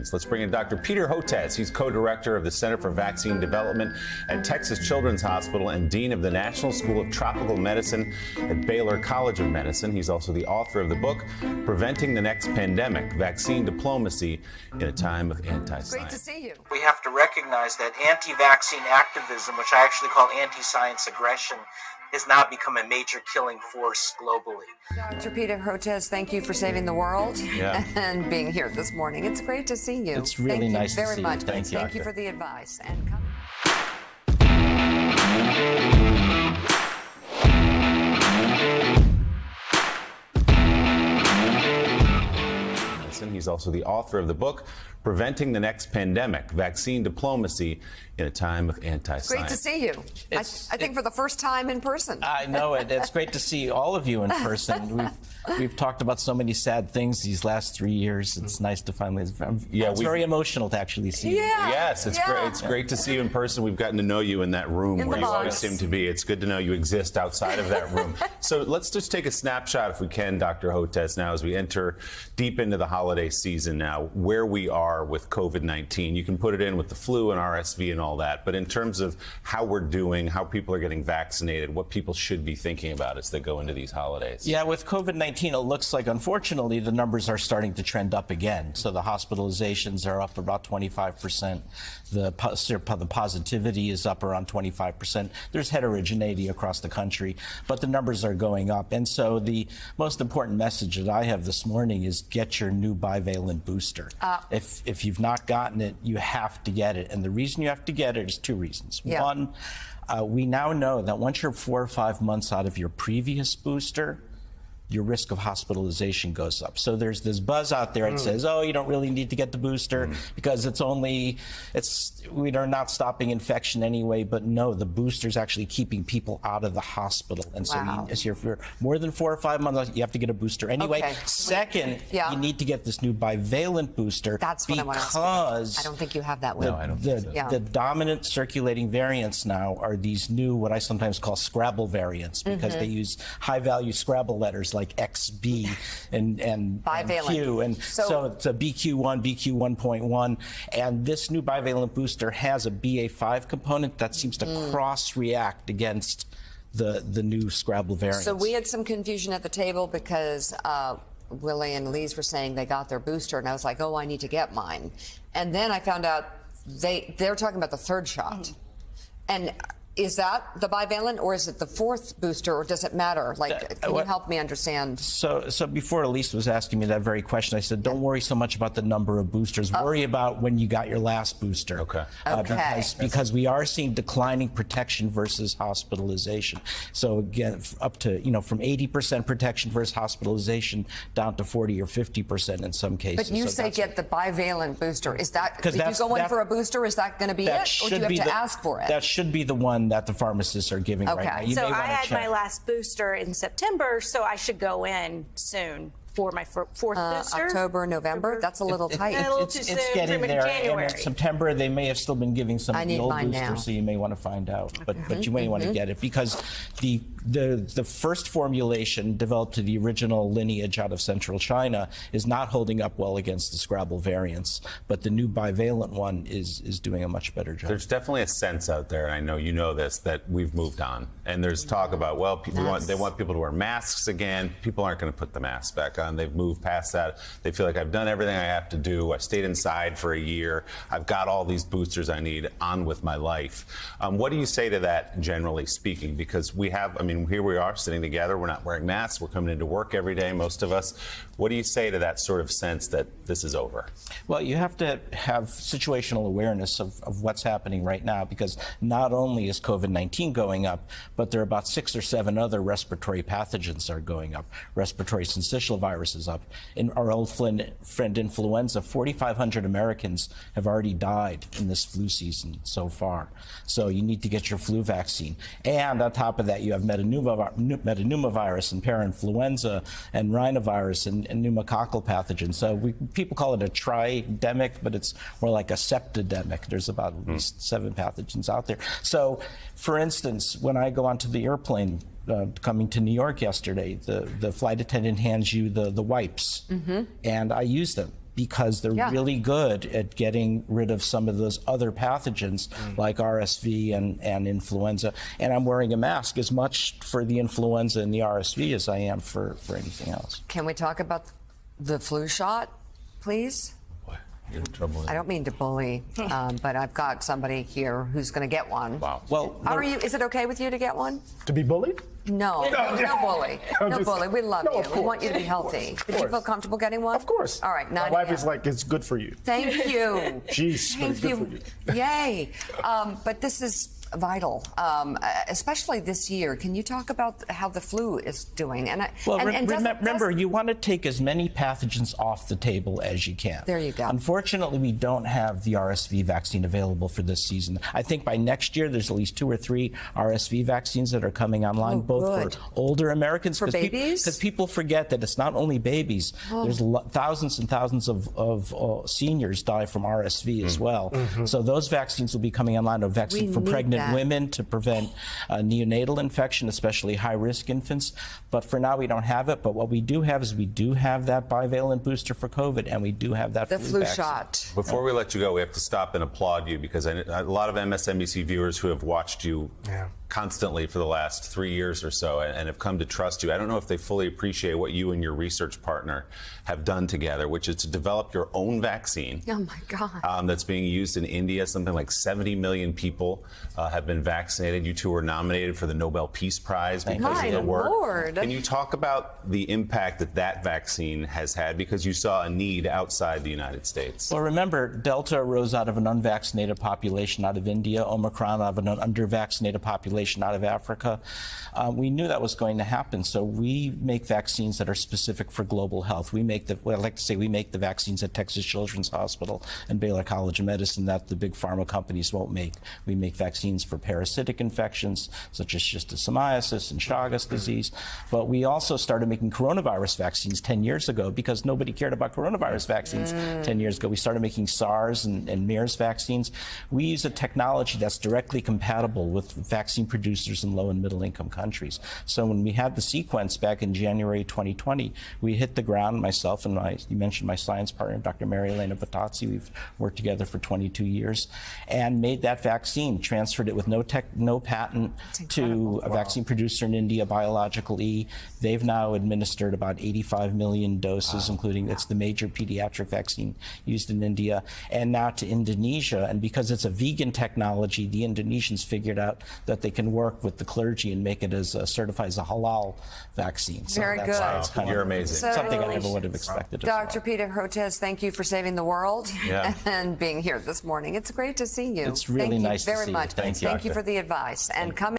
vaccines. Let's bring in Dr. Peter Hotez. He's co-director of the Center for Vaccine Development at Texas Children's Hospital and dean of the National School of Tropical Medicine at Baylor College of Medicine. He's also the author of the book, Preventing the Next Pandemic, Vaccine Diplomacy in a Time of Anti-Science. Great to see you. We have to recognize that anti-vaccine activism, which I actually call anti-science aggression, has now become a major killing force globally. Dr. Peter Hotez, thank you for saving the world and being here this morning. It's great to see you. It's really nice to see you. Thank you very much. Thank you for the advice. He's also the author of the book, Preventing the Next Pandemic, Vaccine Diplomacy in a Time of Anti-Science. Great to see you. I think for the first time in person. I know it. It's great to see all of you in person. We've talked about so many sad things these last 3 years. It's nice to finally. It's very emotional to actually see you. Yes, it's great. It's great to see you in person. We've gotten to know you in that room where you always seem to be. It's good to know you exist outside of that room. So let's just take a snapshot, if we can, Dr. Hotez, now as we enter deep into the holiday season now, where we are with COVID-19. You can put it in with the flu and RSV and all that, but in terms of how we're doing, how people are getting vaccinated, what people should be thinking about as they go into these holidays. Yeah, with COVID-19, it looks like, unfortunately, the numbers are starting to trend up again. So the hospitalizations are up about 25%. The positivity is up around 25%. There's heterogeneity across the country, but the numbers are going up. And so the most important message that I have this morning is get your new bivalent booster. If you've not gotten it, you have to get it. And the reason you have to get it is two reasons. One, we now know that once you're 4 or 5 months out of your previous booster, your risk of hospitalization goes up. So there's this buzz out there that says, oh, you don't really need to get the booster because we are not stopping infection anyway. But no, the booster's actually keeping people out of the hospital. And so if you're more than 4 or 5 months, you have to get a booster anyway. Second, you need to get this new bivalent booster. That's what I want to ask. I don't think you have that one. No, I don't think so. The dominant circulating variants now are these new, what I sometimes call Scrabble variants, because they use high-value Scrabble letters like XB and Q, and so it's a BQ1, BQ1.1, and this new bivalent booster has a BA5 component that seems to cross-react against the new Scrabble variants. So we had some confusion at the table because Willie and Lise were saying they got their booster, and I was like, oh, I need to get mine. And then I found out they're talking about the third shot. And is that the bivalent, or is it the fourth booster, or does it matter? Like, can you help me understand? So before Elise was asking me that very question, I said, don't worry so much about the number of boosters. Worry about when you got your last booster. Because we are seeing declining protection versus hospitalization. So again, up to, from 80% protection versus hospitalization down to 40 or 50% in some cases. But you say get the bivalent booster. Is that, if you go in for a booster, is that going to be it? Or do you have to ask for it? That should be the one that the pharmacists are giving right now. So I had my last booster in September, so I should go in soon for my fourth booster. October, November? That's a little tight. A little too soon. It's getting there. January. And in September, they may have still been giving some of the old boosters, so you may want to find out. But you may want to get it, because the first formulation developed to the original lineage out of central China is not holding up well against the Scrabble variants, but the new bivalent one is doing a much better job. There's definitely a sense out there, and I know you know this, that we've moved on. And there's talk about, well, they want people to wear masks again. People aren't going to put the masks back on. They've moved past that. They feel like I've done everything I have to do. I stayed inside for a year. I've got all these boosters I need. On with my life. What do you say to that, generally speaking? Because we have, here we are sitting together. We're not wearing masks. We're coming into work every day, most of us. What do you say to that sort of sense that this is over? Well, you have to have situational awareness of what's happening right now, because not only is COVID-19 going up, but there are about 6 or 7 other respiratory pathogens that are going up. Respiratory syncytial virus is up. In our old friend influenza, 4,500 Americans have already died in this flu season so far. So you need to get your flu vaccine. And on top of that, you have metapneumovirus and parainfluenza and rhinovirus and pneumococcal pathogens. So people call it a tridemic, but it's more like a septidemic. There's about at least 7 pathogens out there. So, for instance, when I go onto the airplane coming to New York yesterday, the flight attendant hands you the wipes, and I use them. because they're really good at getting rid of some of those other pathogens like RSV and influenza. And I'm wearing a mask as much for the influenza and the RSV as I am for anything else. Can we talk about the flu shot, please? You're in trouble. I don't mean to bully, but I've got somebody here who's going to get one. Wow. Well, How are you? Is it okay with you to get one? To be bullied? No, no bully. No bully. We love you. of We want course, you to be of healthy. course, Did you feel comfortable getting one? Of course. All right. My wife is like, it's good for you. Thank you. Jeez, Thank but it's you. good for you. Yay. But this is vital, especially this year. Can you talk about how the flu is doing? Remember, you want to take as many pathogens off the table as you can. There you go. Unfortunately, we don't have the RSV vaccine available for this season. I think by next year, there's at least 2 or 3 RSV vaccines that are coming online, good. for older Americans. For babies? Because people forget that it's not only babies. There's thousands and thousands of seniors die from RSV as well. So those vaccines will be coming online. A vaccine for pregnant women to prevent neonatal infection, especially high-risk infants. But for now, we don't have it. But what we do have is we do have that bivalent booster for COVID, and we do have that flu vaccine. shot. Before we let you go, we have to stop and applaud you because a lot of MSNBC viewers who have watched you constantly for the last 3 years or so and have come to trust you. I don't know if they fully appreciate what you and your research partner have done together, which is to develop your own vaccine. Oh my God. That's being used in India. Something like 70 million people have been vaccinated. You two were nominated for the Nobel Peace Prize because of the work. Lord. Can you talk about the impact that vaccine has had because you saw a need outside the United States? Well, remember, Delta arose out of an unvaccinated population out of India, Omicron out of an undervaccinated population out of Africa. We knew that was going to happen, so we make vaccines that are specific for global health. We make I like to say we make the vaccines at Texas Children's Hospital and Baylor College of Medicine that the big pharma companies won't make. We make vaccines for parasitic infections, such as schistosomiasis and Chagas disease, but we also started making coronavirus vaccines 10 years ago because nobody cared about coronavirus vaccines 10 years ago. We started making SARS and MERS vaccines. We use a technology that's directly compatible with vaccine producers in low and middle income countries. So when we had the sequence back in January 2020, we hit the ground, myself and you mentioned my science partner, Dr. Mary Elena Batazzi. We've worked together for 22 years and made that vaccine, transferred it with no patent to a vaccine producer in India, Biological E. They've now administered about 85 million doses, including it's the major pediatric vaccine used in India, and now to Indonesia. And because it's a vegan technology, the Indonesians figured out that they can work with the clergy and make it as certified as a halal vaccine. So Very good. Wow, You're amazing. Something I never would have expected. Dr. Peter Hotez, thank you for saving the world and being here this morning. It's great to see you. It's really nice to very see you. much. Thank you. Thank you for the advice. And coming